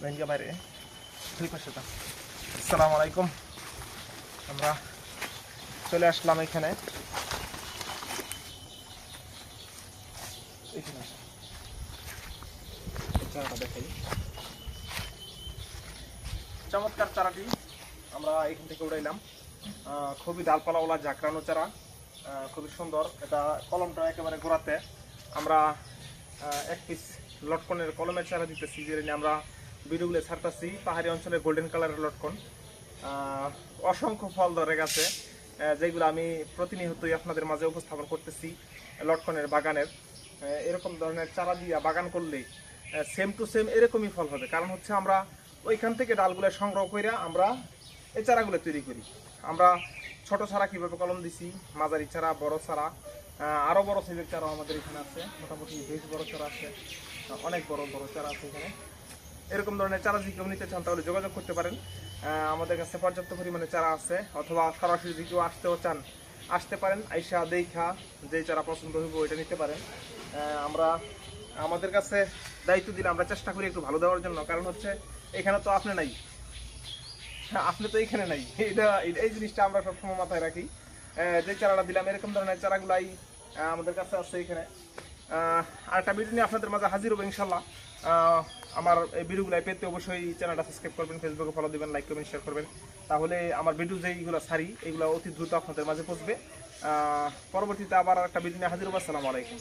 ভেঙ্গে বাইরে দুই পাশে দাও। আসসালামু আলাইকুম। আমরা চলে আসলাম এখানে চারাটা দেখাই। চমৎকার চারাটি আমরা এখান থেকে উড়াইলাম। খুবই ডালপালাওয়ালা জাকরানো চারা, খুবই সুন্দর। এটা কলমটা একেবারে গোড়াতে আমরা এক পিস লটকনের কলমের চারা দিতেছি, যে আমরা ভিডিওগুলো ছাড়তেছি। পাহাড়ি অঞ্চলে গোল্ডেন কালারের লটকন, অসংখ্য ফল ধরে গেছে, যেগুলো আমি প্রতিনিয়তই আপনাদের মাঝে উপস্থাপন করতেছি। লটকনের বাগানের এরকম ধরনের চারা দিয়ে বাগান করলে সেম টু সেম এরকমই ফল হবে। কারণ হচ্ছে আমরা ওইখান থেকে ডালগুলো সংগ্রহ করে আমরা এই চারাগুলো তৈরি করি। আমরা ছোট চারা কীভাবে কলম দিছি, মাঝারি চারা, বড় চারা, আরও বড় সাইজের চারা আমাদের এখানে আছে। মোটামুটি বেশ বড় চারা আছে, অনেক বড় বড় চারা আছে এখানে। এরকম ধরনের চারা যদি কেউ নিতে চান তাহলে যোগাযোগ করতে পারেন। আমাদের কাছে পর্যাপ্ত পরিমাণে চারা আছে, অথবা সরাসরি যদি কেউ আসতেও চান আসতে পারেন। আইসা দেখা যেই চারা পছন্দ হইব ওইটা নিতে পারেন। আমরা আমাদের কাছে দায়িত্ব দিলে আমরা চেষ্টা করি একটু ভালো দেওয়ার জন্য। কারণ হচ্ছে এখানে তো আপনি নাই, আপনি তো এইখানে নাই, এই জিনিসটা আমরা সবসময় মাথায় রাখি। যে চারাটা দিলাম এরকম ধরনের চারাগুলাই আমাদের কাছে আছে এখানে। আর একটা ভিডিও নিয়ে আপনাদের মাঝে হাজির হবো ইনশাল্লাহ। আমার এই ভিডিওগুলো পেতে অবশ্যই চ্যানেলটা সাবস্ক্রাইব করবেন, ফেসবুকে ফলো দিবেন, লাইক করবেন, শেয়ার করবেন। তাহলে আমার ভিডিও যেইগুলো ছাড়ি এগুলো অতি দ্রুত আপনাদের মাঝে পৌঁছবে। পরবর্তীতে আবার একটা ভিডিও নিয়ে হাজির হবো। আসসালামু আলাইকুম।